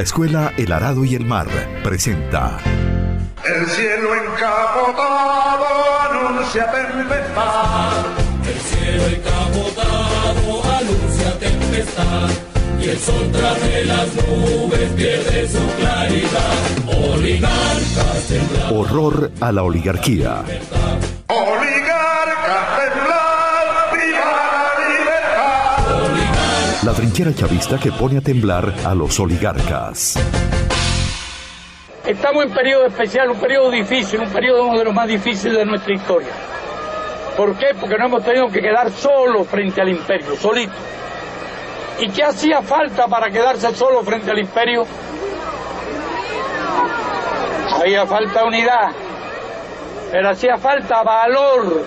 La Escuela El Arado y el Mar presenta El cielo encapotado anuncia tempestad. El cielo encapotado anuncia tempestad. Y el sol tras de las nubes pierde su claridad. Oligarcas temblar. Horror a la oligarquía. Oligarcas temblar, viva la libertad. La trinchera chavista que pone a temblar a los oligarcas. Estamos en periodo especial, un periodo difícil, un periodo uno de los más difíciles de nuestra historia. ¿Por qué? Porque nos hemos tenido que quedar solos frente al imperio, solitos. ¿Y qué hacía falta para quedarse solo frente al imperio? Había falta unidad, pero hacía falta valor,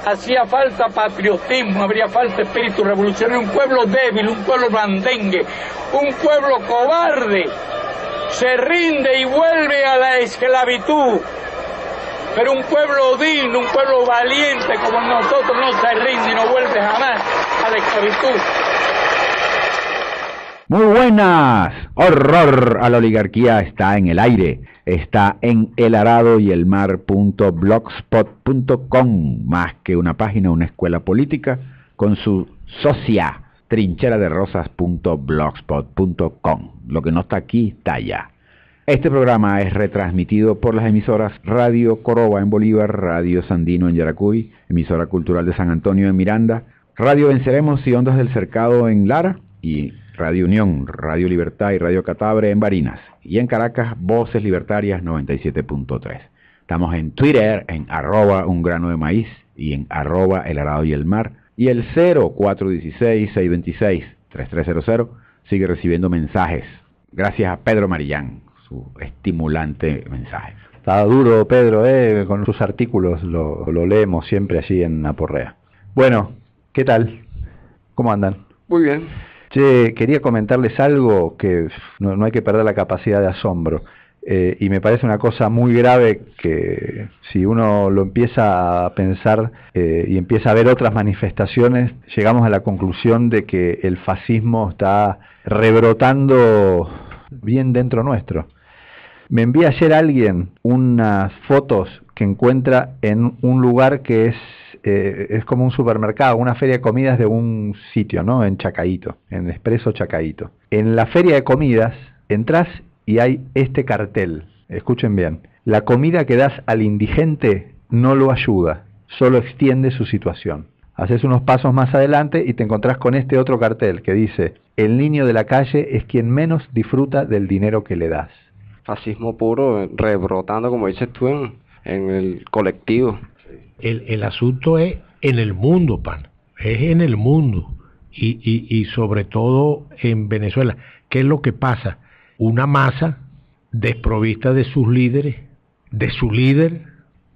hacía falta patriotismo, habría falta espíritu revolucionario. Un pueblo débil, un pueblo blandengue, un pueblo cobarde, se rinde y vuelve a la esclavitud. Pero un pueblo digno, un pueblo valiente como nosotros no se rinde y no vuelve jamás a la esclavitud. Muy buenas, horror a la oligarquía está en el aire, está en elaradoyelmar.blogspot.com, más que una página, una escuela política, con su socia, trincheraderosas.blogspot.com, lo que no está aquí, está allá. Este programa es retransmitido por las emisoras Radio Coroba en Bolívar, Radio Sandino en Yaracuy, emisora cultural de San Antonio en Miranda, Radio Venceremos y Ondas del Cercado en Lara, y Radio Unión, Radio Libertad y Radio Catabre en Barinas. Y en Caracas, Voces Libertarias 97.3. Estamos en Twitter, en @ungranoDeMaíz y en @elaradoyelmar. Y el 0416-626-3300 sigue recibiendo mensajes. Gracias a Pedro Marillán, su estimulante mensaje. Está duro Pedro, con sus artículos, lo leemos siempre allí en Aporrea. Bueno, ¿qué tal? ¿Cómo andan? Muy bien. Che, quería comentarles algo que no hay que perder la capacidad de asombro. Y me parece una cosa muy grave que si uno lo empieza a pensar y empieza a ver otras manifestaciones, llegamos a la conclusión de que el fascismo está rebrotando bien dentro nuestro. Me envía ayer alguien unas fotos que encuentra en un lugar que es como un supermercado, una feria de comidas de un sitio, ¿no? En Chacaíto, en Expreso Chacaíto. En la feria de comidas entras y hay este cartel, escuchen bien: la comida que das al indigente no lo ayuda, solo extiende su situación. Haces unos pasos más adelante y te encontrás con este otro cartel que dice: el niño de la calle es quien menos disfruta del dinero que le das. Fascismo puro, rebrotando, como dices tú, en el colectivo. El asunto es en el mundo, es en el mundo y sobre todo en Venezuela. ¿Qué es lo que pasa? Una masa desprovista de sus líderes, de su líder,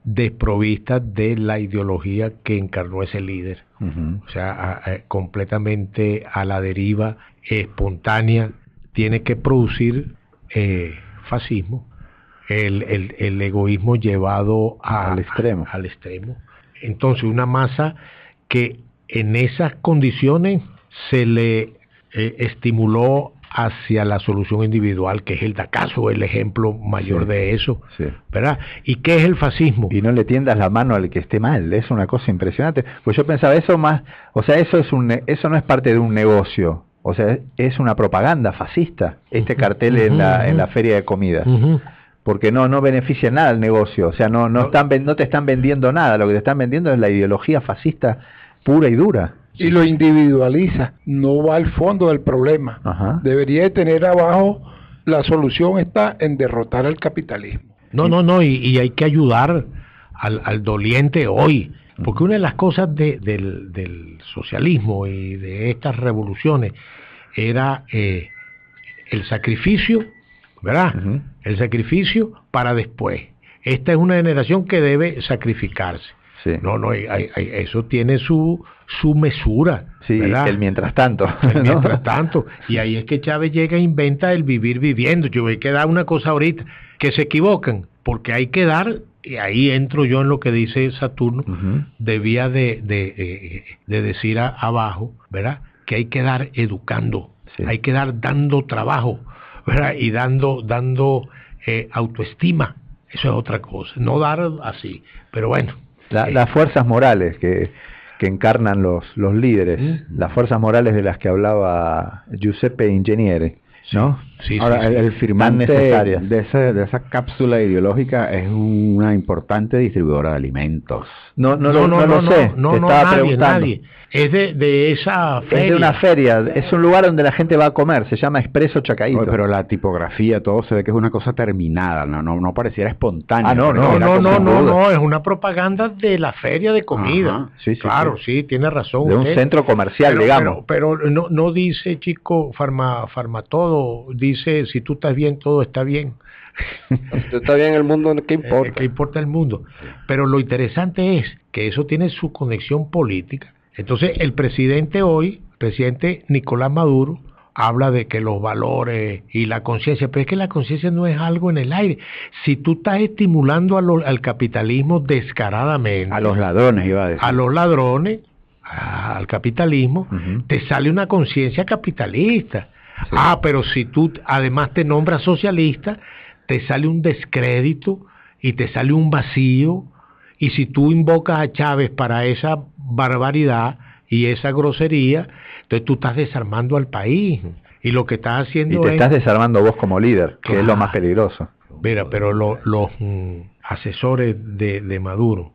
desprovista de la ideología que encarnó ese líder. O sea, completamente a la deriva, espontánea, tiene que producir fascismo. El egoísmo llevado al extremo. Entonces, una masa que en esas condiciones se le estimuló hacia la solución individual, que es el DACASO, el ejemplo mayor de eso, ¿verdad? ¿Y qué es el fascismo? Y no le tiendas la mano al que esté mal, es una cosa impresionante. Pues yo pensaba, eso no es parte de un negocio, o sea, es una propaganda fascista, este cartel en la feria de comidas. Porque no beneficia nada al negocio, o sea, no te están vendiendo nada, lo que te están vendiendo es la ideología fascista pura y dura. Y lo individualiza, no va al fondo del problema. Debería de tener abajo, la solución está en derrotar al capitalismo. No, y hay que ayudar al doliente hoy, porque una de las cosas del socialismo y de estas revoluciones era el sacrificio, ¿verdad? El sacrificio para después. Esta es una generación que debe sacrificarse. Eso tiene su mesura. Sí, ¿verdad? El mientras tanto. El mientras tanto. Y ahí es que Chávez llega e inventa el vivir viviendo. Yo voy a dar una cosa ahorita, que se equivocan, porque hay que dar, y ahí entro yo en lo que dice Saturno, debía de decir abajo, ¿verdad? Que hay que dar educando, hay que dar dando trabajo. ¿verdad? Y dando autoestima. Eso es otra cosa, no dar así, pero bueno. Las fuerzas morales que encarnan los líderes, las fuerzas morales de las que hablaba Giuseppe Ingegnere, ¿no? Sí, ahora, el firmante de esa cápsula ideológica es una importante distribuidora de alimentos. No lo sé, nadie. Es de esa feria. Es de una feria, es un lugar donde la gente va a comer, se llama Expreso Chacaíto. Pero la tipografía, todo se ve que es una cosa terminada, no pareciera espontánea. No, es una propaganda de la feria de comida. Sí, claro, sí, tiene razón. De un centro comercial, digamos. Pero no dice, chico, Farmatodo, dice, si tú estás bien, todo está bien. Si está bien el mundo, ¿qué importa? ¿Qué importa el mundo? Pero lo interesante es que eso tiene su conexión política. Entonces el presidente Nicolás Maduro, habla de que los valores y la conciencia, pero es que la conciencia no es algo en el aire. Si tú estás estimulando al capitalismo descaradamente, a los ladrones iba a decir, a los ladrones, al capitalismo, te sale una conciencia capitalista. Sí. Pero si tú además te nombras socialista, te sale un descrédito y te sale un vacío. Y si tú invocas a Chávez para esa barbaridad y esa grosería, entonces tú estás desarmando al país. Y lo que estás haciendo es... Y te estás desarmando vos como líder, que es lo más peligroso. Mira, pero los asesores de Maduro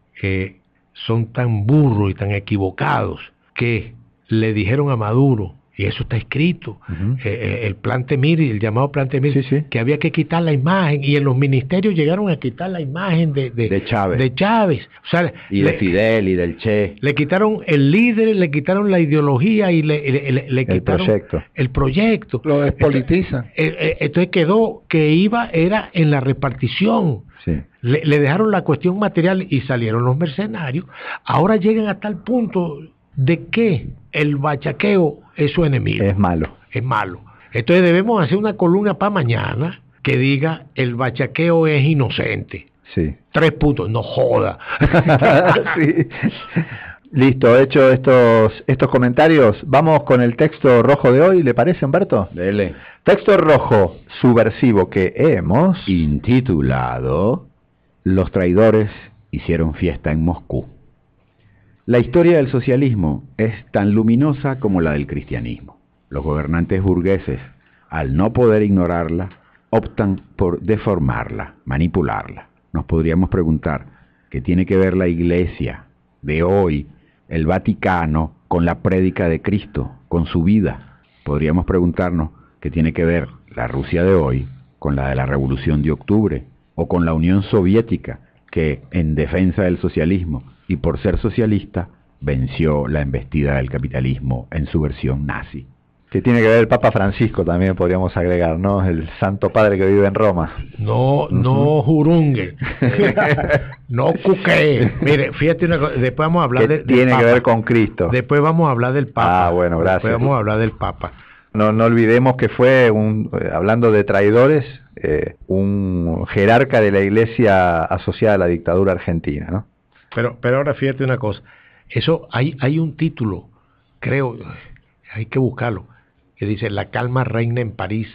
son tan burros y tan equivocados que le dijeron a Maduro, y eso está escrito, el plan Temir, el llamado plan Temir, que había que quitar la imagen, y en los ministerios llegaron a quitar la imagen de Chávez. O sea, y de Fidel y del Che. Le quitaron el líder, le quitaron la ideología y le quitaron el proyecto. Lo despolitizan. Entonces quedó que era en la repartición. Sí. Le dejaron la cuestión material y salieron los mercenarios. Ahora llegan a tal punto de que el bachaqueo es su enemigo. Es malo. Es malo. Entonces debemos hacer una columna para mañana que diga el bachaqueo es inocente. Sí. 3 puntos, no joda. Sí. Listo, hecho estos comentarios, vamos con el texto rojo de hoy, ¿le parece, Humberto? Dele. Texto rojo subversivo que hemos intitulado Los traidores hicieron fiesta en Moscú. La historia del socialismo es tan luminosa como la del cristianismo. Los gobernantes burgueses, al no poder ignorarla, optan por deformarla, manipularla. Nos podríamos preguntar, ¿qué tiene que ver la Iglesia de hoy, el Vaticano, con la prédica de Cristo, con su vida? Podríamos preguntarnos, ¿qué tiene que ver la Rusia de hoy con la de la Revolución de Octubre, o con la Unión Soviética, que en defensa del socialismo y por ser socialista, venció la embestida del capitalismo en su versión nazi? Que tiene que ver el Papa Francisco también, podríamos agregar, ¿no? El Santo Padre que vive en Roma. No jurungue, no cuquee. Mire, fíjate una cosa, después vamos a hablar del tiene Papa. Que ver con Cristo. Después vamos a hablar del Papa. Bueno, gracias. Después vamos a hablar del Papa. No olvidemos que fue, hablando de traidores, un jerarca de la Iglesia asociada a la dictadura argentina, ¿no? Pero ahora fíjate una cosa, eso hay un título, creo, hay que buscarlo, que dice La calma reina en París,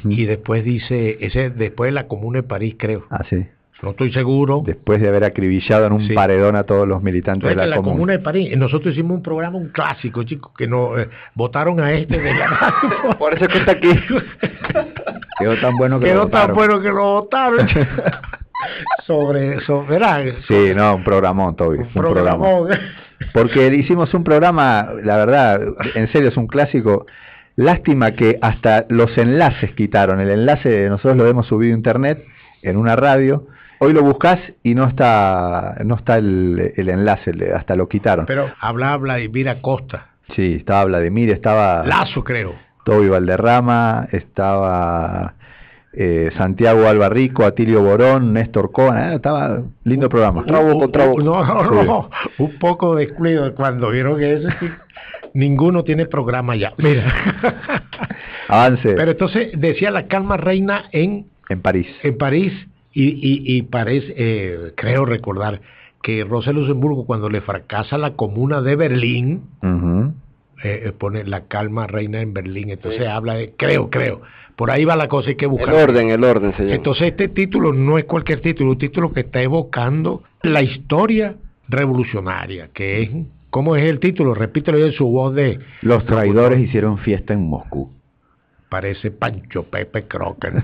y después dice, después de la Comuna de París, creo. Sí. No estoy seguro. Después de haber acribillado en un paredón a todos los militantes de la Comuna de París. Nosotros hicimos un programa, un clásico, chicos, que nos votaron a de la Por eso es que está aquí. Quedó tan bueno que lo votaron. ¿verdad? Sí, un programón, Toby. Un programón. Porque hicimos un programa, la verdad, en serio, es un clásico. Lástima que hasta los enlaces quitaron. El enlace nosotros lo hemos subido a internet en una radio. Hoy lo buscas y no está el enlace, hasta lo quitaron. Pero habla Vladimir Acosta. Sí, estaba Vladimir, estaba Lazo, creo. Toby Valderrama, estaba Santiago Albarrico, Atilio Borón, Néstor Cohen, estaba lindo programa. No, un poco excluido cuando vieron que ninguno tiene programa ya. Mira. Avance. Pero entonces decía La calma reina en París. En París y parece, creo recordar que Rosa Luxemburgo, cuando le fracasa la Comuna de Berlín, pone la calma reina en Berlín, entonces habla de, creo, por ahí va la cosa, hay que buscar. El orden, señor. Entonces este título no es cualquier título, un título que está evocando la historia revolucionaria, que es, ¿cómo es el título? Repítelo en su voz de... Los traidores hicieron fiesta en Moscú. Parece Pancho Pepe Crocker.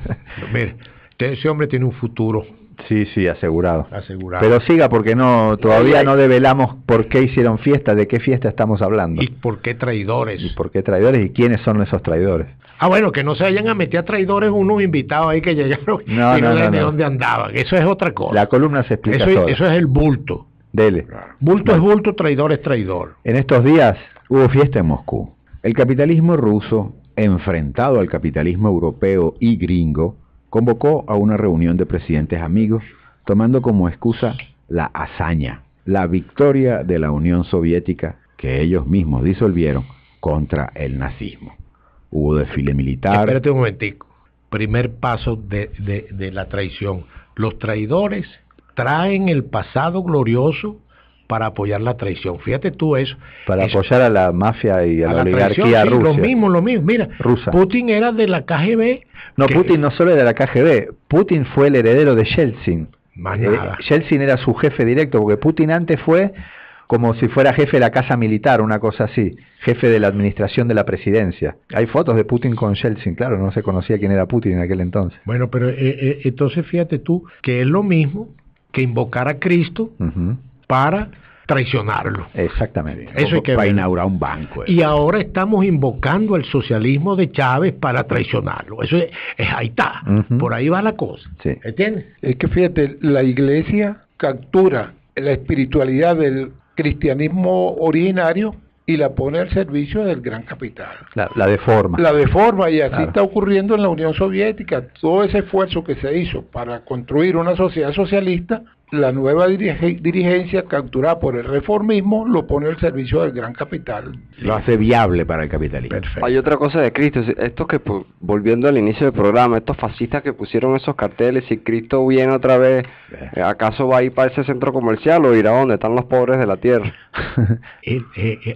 Mire, ese hombre tiene un futuro. Sí, asegurado. Asegurado. Pero siga, porque todavía no develamos por qué hicieron fiesta, de qué fiesta estamos hablando. ¿Y por qué traidores? ¿Y por qué traidores? ¿Y quiénes son esos traidores? Bueno, que no se vayan a meter a traidores unos invitados ahí que llegaron y no saben de dónde andaban. Eso es otra cosa. La columna se explica sola. Eso es el bulto. Dele. Bulto es bulto, traidor es traidor. En estos días hubo fiesta en Moscú. El capitalismo ruso, enfrentado al capitalismo europeo y gringo, convocó a una reunión de presidentes amigos, tomando como excusa la hazaña, la victoria de la Unión Soviética que ellos mismos disolvieron contra el nazismo. Hubo desfile militar. Espérate un momentico. Primer paso de la traición. Los traidores traen el pasado glorioso para apoyar la traición. Fíjate tú eso. Para apoyar a la mafia y a la oligarquía rusa. Lo mismo. Mira, rusa. Putin era de la KGB. No, Putin no solo era de la KGB. Putin fue el heredero de Yeltsin. Más nada. Yeltsin era su jefe directo, porque Putin antes fue como si fuera jefe de la casa militar, una cosa así, jefe de la administración de la presidencia. Hay fotos de Putin con Yeltsin, claro, no se conocía quién era Putin en aquel entonces. Bueno, pero entonces fíjate tú, que es lo mismo que invocar a Cristo para traicionarlo. Exactamente. Eso hay que para inaugurar un banco. Y ahora estamos invocando el socialismo de Chávez para traicionarlo. Eso es ahí está. Por ahí va la cosa. Sí. ¿Entiendes? Es que fíjate, la iglesia captura la espiritualidad del cristianismo originario y la pone al servicio del gran capital. La deforma. La deforma, y así está ocurriendo en la Unión Soviética. Todo ese esfuerzo que se hizo para construir una sociedad socialista, la nueva dirigencia capturada por el reformismo lo pone al servicio del gran capital. Lo hace viable para el capitalismo. Perfecto. Hay otra cosa de Cristo, estos que, volviendo al inicio del programa, estos fascistas que pusieron esos carteles, si Cristo viene otra vez, ¿acaso va a ir para ese centro comercial o irá donde están los pobres de la tierra?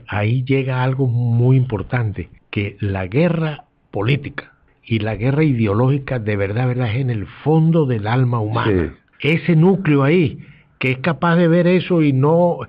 Ahí llega algo muy importante, que la guerra política y la guerra ideológica de verdad es en el fondo del alma humana. Sí. Ese núcleo ahí, que es capaz de ver eso y no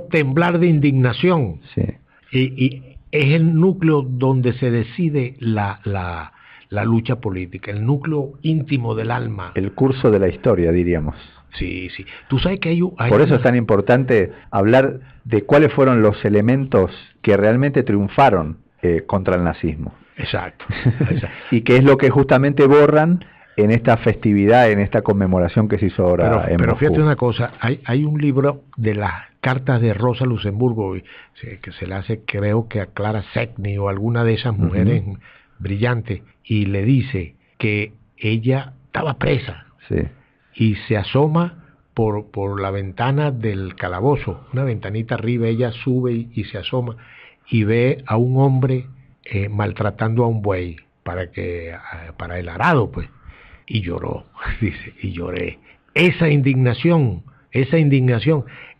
temblar de indignación. Sí. Y es el núcleo donde se decide la lucha política, el núcleo íntimo del alma. El curso de la historia, diríamos. Sí. Tú sabes que hay Por eso es tan importante hablar de cuáles fueron los elementos que realmente triunfaron contra el nazismo. Exacto. Y qué es lo que justamente borran en esta festividad, en esta conmemoración que se hizo ahora en Pero Moscú. Fíjate una cosa, hay un libro de las cartas de Rosa Luxemburgo que se le hace, creo que a Clara Zetkin o alguna de esas mujeres brillantes, y le dice que ella estaba presa y se asoma por la ventana del calabozo, una ventanita arriba, ella sube y se asoma y ve a un hombre maltratando a un buey para el arado, pues. Y lloró, dice, y lloré. Esa indignación es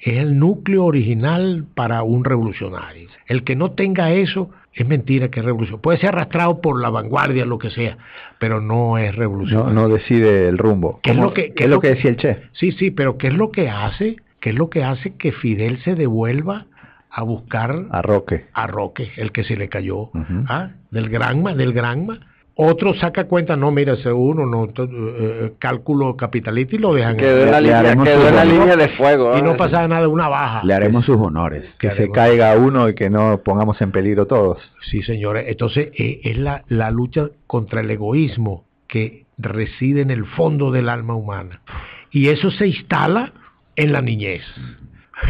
el núcleo original para un revolucionario. El que no tenga eso, es mentira que es revolución. Puede ser arrastrado por la vanguardia, lo que sea, pero no es revolucionario. No decide el rumbo. ¿Qué es lo que decía el Che? Sí, pero ¿qué es lo que hace? ¿Qué es lo que hace que Fidel se devuelva a buscar a Roque, el que se le cayó, del Granma? Otro saca cuenta, no, mira, ese uno, cálculo capitalista y lo dejan. Quedó en la línea de fuego. Y no pasa nada, una baja. Le haremos sus honores. Que se caiga uno y que no pongamos en peligro todos. Sí, señores. Entonces, es la lucha contra el egoísmo que reside en el fondo del alma humana. Y eso se instala en la niñez.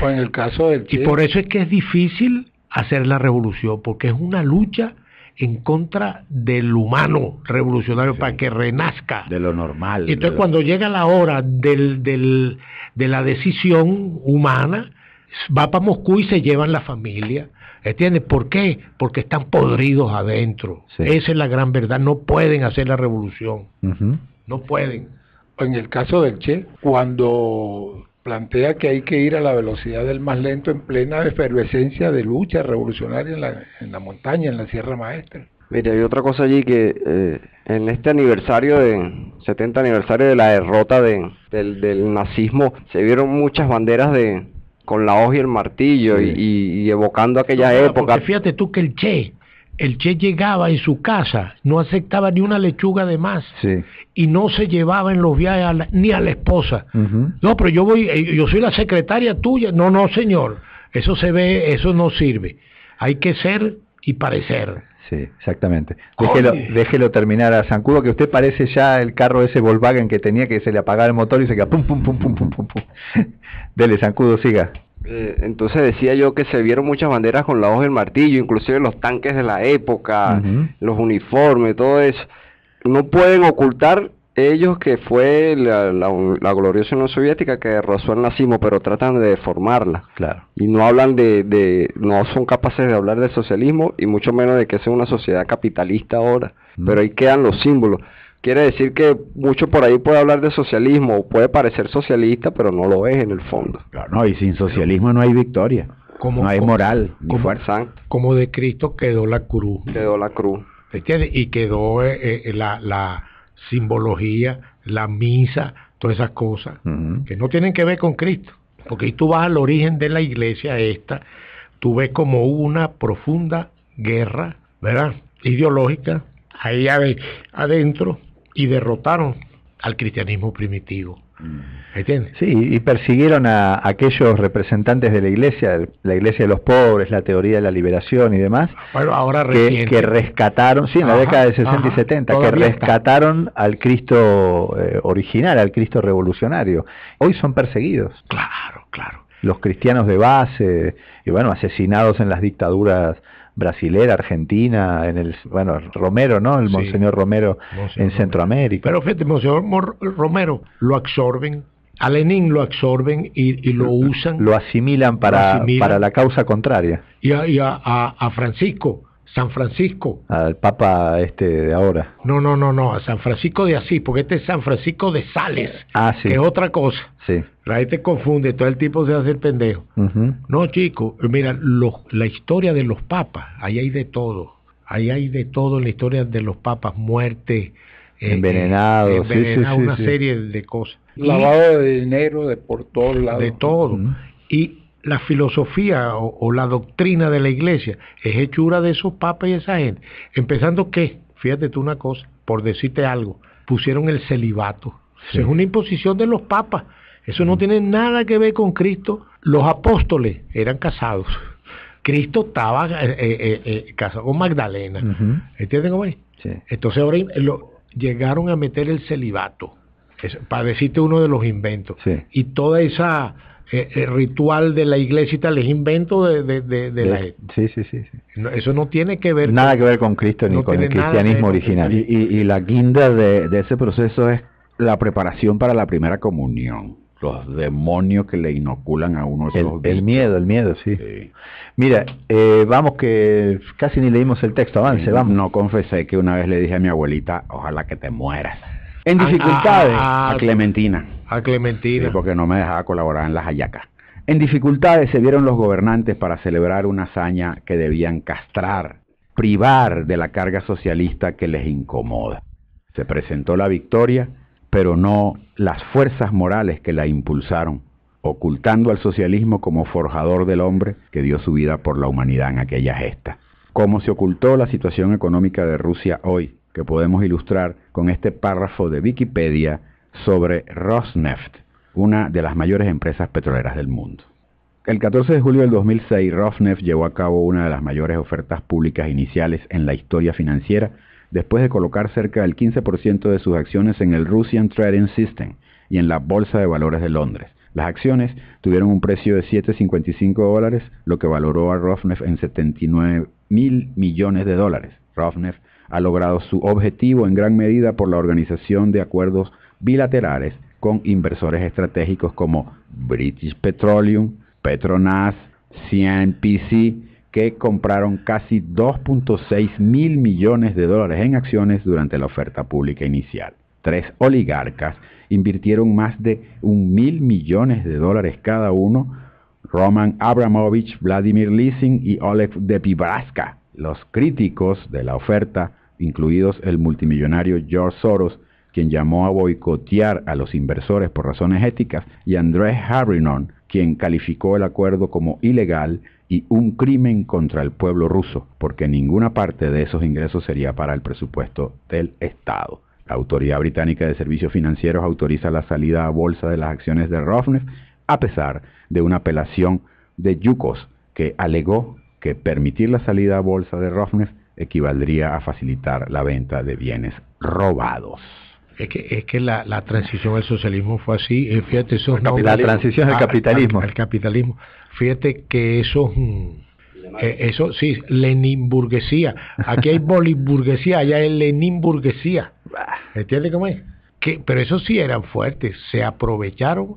O en el caso del Che. Y por eso es que es difícil hacer la revolución, porque es una lucha en contra del humano revolucionario, para que renazca de lo normal. Entonces cuando llega la hora de la decisión humana, va para Moscú y se llevan la familia. ¿Entiendes? ¿Por qué? Porque están podridos adentro. Esa es la gran verdad. No pueden hacer la revolución. No pueden. En el caso del Che, cuando plantea que hay que ir a la velocidad del más lento en plena efervescencia de lucha revolucionaria en la montaña, en la Sierra Maestra. Mire, hay otra cosa allí que en este aniversario 70 aniversario de la derrota del nazismo, se vieron muchas banderas con la hoz y el martillo, sí, y evocando aquella época. Fíjate tú que el Che llegaba en su casa, no aceptaba ni una lechuga de más, sí, y no se llevaba en los viajes ni a la esposa. No, pero yo soy la secretaria tuya. No, señor, eso se ve, eso no sirve. Hay que ser y parecer. Sí, exactamente. Déjelo terminar a Zancudo, que usted parece ya el carro ese Volkswagen que tenía, que se le apagaba el motor y se queda pum, pum, pum, pum, pum, pum, pum. Dele, Zancudo, siga. Entonces decía yo que se vieron muchas banderas con la hoz y el martillo, inclusive los tanques de la época, los uniformes, todo eso. No pueden ocultar ellos que fue la gloriosa Unión Soviética que derrotó el nazismo, pero tratan de deformarla. Claro. Y no hablan no son capaces de hablar del socialismo, y mucho menos de que sea una sociedad capitalista ahora. Pero ahí quedan los símbolos. Quiere decir que mucho por ahí puede hablar de socialismo, puede parecer socialista, pero no lo es en el fondo. Claro, no, y sin socialismo no hay victoria, no hay moral, ni fuerza. Como de Cristo quedó la cruz. Quedó la cruz. ¿Entiendes? Y quedó la simbología, la misa, todas esas cosas, que no tienen que ver con Cristo. Porque ahí tú vas al origen de la iglesia tú ves como hubo una profunda guerra, ¿verdad?, ideológica, ahí adentro, y derrotaron al cristianismo primitivo. ¿Entiendes? Sí, y persiguieron a aquellos representantes de la iglesia de los pobres, la teoría de la liberación y demás, bueno, ahora que rescataron, sí, en la década de 60 y 70, que rescataron al Cristo original, al Cristo revolucionario. Hoy son perseguidos. Claro. Los cristianos de base, y bueno, asesinados en las dictaduras brasilera, argentina, Romero, ¿no? El Monseñor Romero en Centroamérica. Pero fíjate, Monseñor Romero lo absorben, a Lenin lo absorben y lo usan. Lo asimilan para la causa contraria. Y a San Francisco. Al Papa de ahora. No, a San Francisco de Asís, porque este es San Francisco de Sales, sí, que es otra cosa. Sí. La gente confunde, todo el tipo se hace el pendejo. No, chicos, mira, la historia de los papas, ahí hay de todo. Ahí hay de todo en la historia de los papas, muerte, envenenados, una serie de cosas. Lavado de dinero por todos lados. De todo. Y la filosofía o la doctrina de la iglesia es hechura de esos papas y esa gente. Empezando que, fíjate tú una cosa, por decirte algo, pusieron el celibato. Eso es una imposición de los papas. Eso no tiene nada que ver con Cristo. Los apóstoles eran casados. Cristo estaba casado con Magdalena. ¿Entienden cómo es? Sí. Entonces ahora llegaron a meter el celibato. Para decirte uno de los inventos. Sí. Y toda esa ritual de la iglesia y tal es invento de la gente. Sí. No, eso no tiene que ver que ver con Cristo ni con el cristianismo original. Y la guinda de ese proceso es la preparación para la primera comunión. Los demonios que le inoculan a uno el miedo, sí. Mira, vamos que casi ni leímos el texto, avance, vamos. No confesé que una vez le dije a mi abuelita, ojalá que te mueras. En dificultades, a Clementina. A Clementina. Sí, porque no me dejaba colaborar en las hallacas. En dificultades se vieron los gobernantes para celebrar una hazaña que debían castrar, privar de la carga socialista que les incomoda. Se presentó la victoria, pero no las fuerzas morales que la impulsaron, ocultando al socialismo como forjador del hombre que dio su vida por la humanidad en aquella gesta. Como se ocultó la situación económica de Rusia hoy, que podemos ilustrar con este párrafo de Wikipedia sobre Rosneft, una de las mayores empresas petroleras del mundo. El 14 de julio del 2006, Rosneft llevó a cabo una de las mayores ofertas públicas iniciales en la historia financiera, después de colocar cerca del 15% de sus acciones en el Russian Trading System y en la Bolsa de Valores de Londres. Las acciones tuvieron un precio de $7.55, lo que valoró a Rosneft en $79.000 millones. Rosneft ha logrado su objetivo en gran medida por la organización de acuerdos bilaterales con inversores estratégicos como British Petroleum, Petronas, CNPC, que compraron casi $2.6 mil millones en acciones durante la oferta pública inicial. tres oligarcas invirtieron más de $1.000 millones cada uno, Roman Abramovich, Vladimir Leasing y Oleg Deripaska. Los críticos de la oferta, incluidos el multimillonario George Soros, quien llamó a boicotear a los inversores por razones éticas, y Andrei Havrinon, quien calificó el acuerdo como ilegal y un crimen contra el pueblo ruso, porque ninguna parte de esos ingresos sería para el presupuesto del Estado. La Autoridad Británica de Servicios Financieros autoriza la salida a bolsa de las acciones de Rosneft, a pesar de una apelación de Yukos, que alegó que permitir la salida a bolsa de Rosneft equivaldría a facilitar la venta de bienes robados. Es que la transición al socialismo fue así. Fíjate, la transición al capitalismo. Al capitalismo. Fíjate que eso sí, Lenin-burguesía. Aquí hay boliburguesía, allá hay Lenin-burguesía. ¿Entiendes cómo es? Pero esos sí eran fuertes, se aprovecharon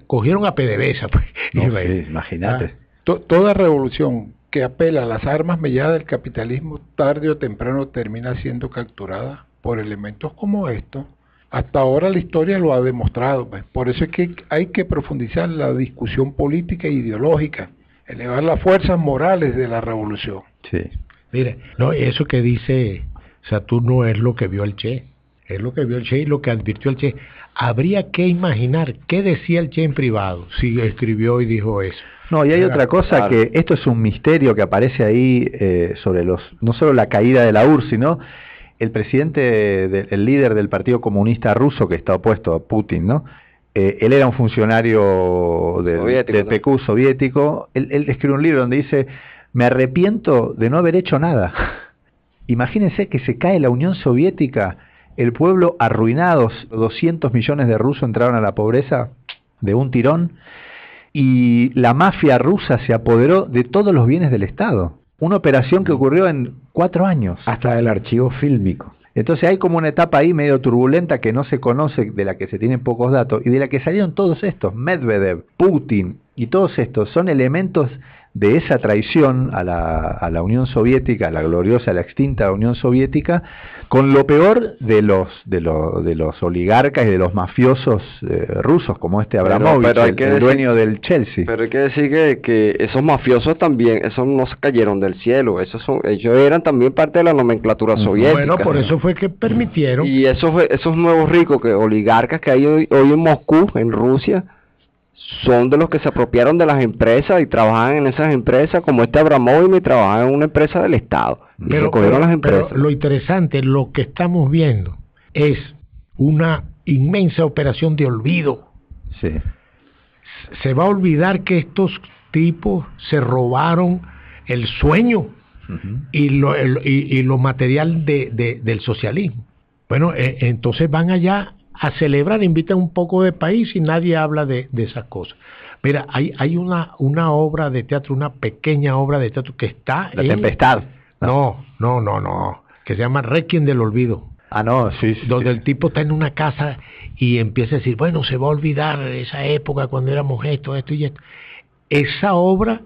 cogieron a PDVSA. Pues. No, sí, imagínate. Toda revolución que apela a las armas melladas del capitalismo, tarde o temprano termina siendo capturada por elementos como estos. Hasta ahora la historia lo ha demostrado, pues. Por eso es que hay que profundizar la discusión política e ideológica, elevar las fuerzas morales de la revolución. Sí. Mire, no, eso que dice Saturno es lo que vio el Che, es lo que vio el Che y lo que advirtió el Che. Habría que imaginar qué decía el Che en privado, si escribió y dijo eso. No, y hay otra cosa, que esto es un misterio que aparece ahí sobre no solo la caída de la URSS, sino el presidente, el líder del Partido Comunista Ruso, que está opuesto a Putin, ¿no? Él era un funcionario del PQ soviético. Él escribe un libro donde dice: me arrepiento de no haber hecho nada. Imagínense que se cae la Unión Soviética, el pueblo arruinado, 200 millones de rusos entraron a la pobreza de un tirón, y la mafia rusa se apoderó de todos los bienes del Estado. Una operación que ocurrió en 4 años. Hasta el archivo fílmico. Entonces hay como una etapa ahí medio turbulenta que no se conoce, de la que se tienen pocos datos, y de la que salieron todos estos, Medvedev, Putin, y todos estos son elementos de esa traición a la Unión Soviética, a la gloriosa, a la extinta Unión Soviética, con lo peor de los oligarcas y de los mafiosos rusos, como este Abramovich, el dueño del Chelsea. Pero hay que decir que esos mafiosos también, esos no se cayeron del cielo, ellos eran también parte de la nomenclatura soviética. Bueno, por eso fue que permitieron. Y esos nuevos ricos, oligarcas que hay hoy en Moscú, en Rusia, son de los que se apropiaron de las empresas y trabajan en esas empresas, como este Abramovich, y trabajan en una empresa del Estado. Pero lo interesante, lo que estamos viendo es una inmensa operación de olvido. Sí. Se va a olvidar que estos tipos se robaron el sueño y lo material del socialismo. Bueno, entonces van allá a celebrar, invitan un poco de país y nadie habla de esas cosas. Mira, hay una obra de teatro, una pequeña obra de teatro que está... La Tempestad. No, que se llama Requiem del Olvido. Ah, no, sí. Donde el tipo está en una casa y empieza a decir, bueno, se va a olvidar esa época cuando éramos esto y esto. Esa obra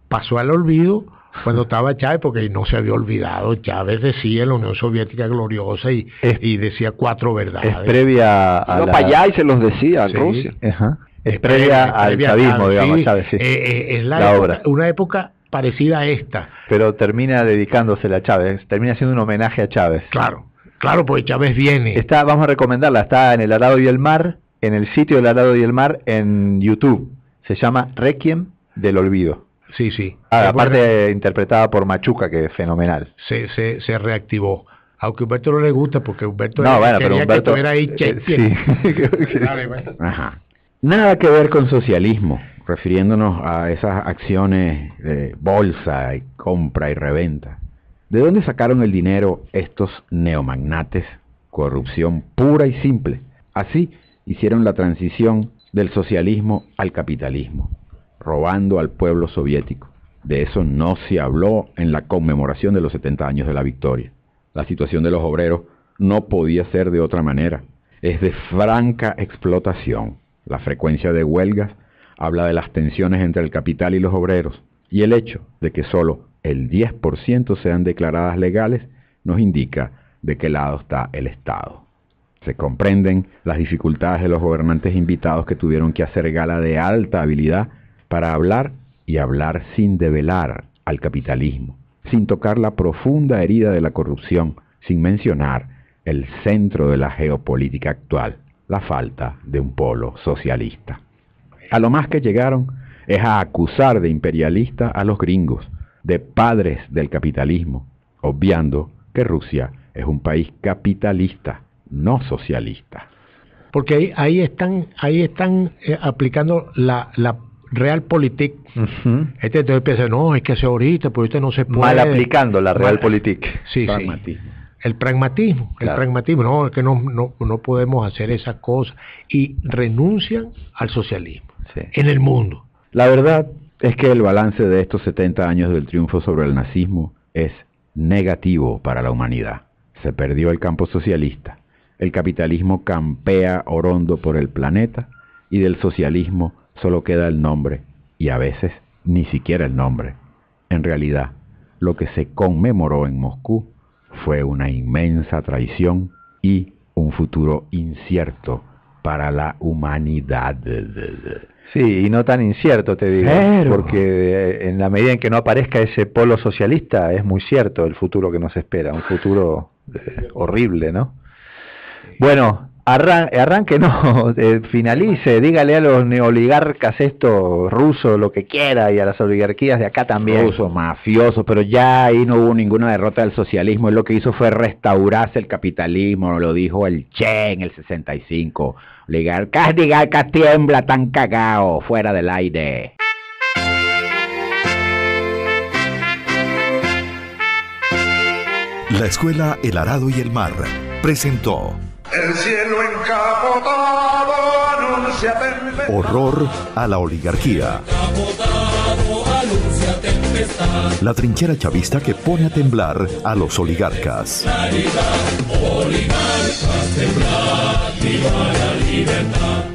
pasó al olvido cuando estaba Chávez, porque no se había olvidado. Chávez decía la Unión Soviética gloriosa y decía 4 verdades. Es previa a para allá y se los decía a Rusia. Ajá. Es previa al chavismo, digamos, Chávez. Sí. Es la obra. Una época parecida a esta. Pero termina dedicándosela a Chávez, termina siendo un homenaje a Chávez. Claro, porque Chávez viene. Vamos a recomendarla, está en El Arado y el Mar, en el sitio del Arado y el Mar, en YouTube. Se llama Requiem del Olvido. Sí. Aparte interpretada por Machuca, que es fenomenal. Se reactivó. Aunque a Humberto no le gusta, porque Humberto pero Humberto, que estuviera ahí. Sí. Dale, Ajá. Nada que ver con socialismo, refiriéndonos a esas acciones de bolsa y compra y reventa. ¿De dónde sacaron el dinero estos neomagnates? Corrupción pura y simple. Así hicieron la transición del socialismo al capitalismo, robando al pueblo soviético. De eso no se habló en la conmemoración de los 70 años de la victoria. La situación de los obreros no podía ser de otra manera. Es de franca explotación. La frecuencia de huelgas habla de las tensiones entre el capital y los obreros, y el hecho de que solo el 10% sean declaradas legales nos indica de qué lado está el Estado. Se comprenden las dificultades de los gobernantes invitados que tuvieron que hacer gala de alta habilidad para hablar y hablar sin develar al capitalismo, sin tocar la profunda herida de la corrupción, sin mencionar el centro de la geopolítica actual, la falta de un polo socialista. A lo más que llegaron es a acusar de imperialista a los gringos, de padres del capitalismo, obviando que Rusia es un país capitalista, no socialista. Porque ahí están aplicando la Realpolitik. Entonces piensa, no, es que hace ahorita, pues ahorita no se puede. Mal aplicando la Realpolitik. Sí, Pragmatismo. Sí. El pragmatismo, claro. El pragmatismo, no, es que no podemos hacer esas cosas. Y renuncian al socialismo en el mundo. La verdad es que el balance de estos 70 años del triunfo sobre el nazismo es negativo para la humanidad. Se perdió el campo socialista, el capitalismo campea orondo por el planeta y del socialismo solo queda el nombre y a veces ni siquiera el nombre. En realidad, lo que se conmemoró en Moscú fue una inmensa traición y un futuro incierto para la humanidad. Sí, y no tan incierto, te digo, porque en la medida en que no aparezca ese polo socialista, es muy cierto el futuro que nos espera, un futuro horrible, ¿no? Bueno, arranque, no, finalice, dígale a los neoligarcas esto, rusos, lo que quiera, y a las oligarquías de acá también. Rusos, mafiosos, pero ya ahí no hubo ninguna derrota del socialismo, él lo que hizo fue restaurarse el capitalismo, lo dijo el Che en el 65, oligarcas tiembla, tan cagao, fuera del aire. La Escuela El Arado y el Mar presentó El cielo encapotado anuncia tempestad. Horror a la oligarquía. Encapotado anuncia tempestad. La trinchera chavista que pone a temblar a los oligarcas. Claridad, oligarcas, temblar, viva la libertad.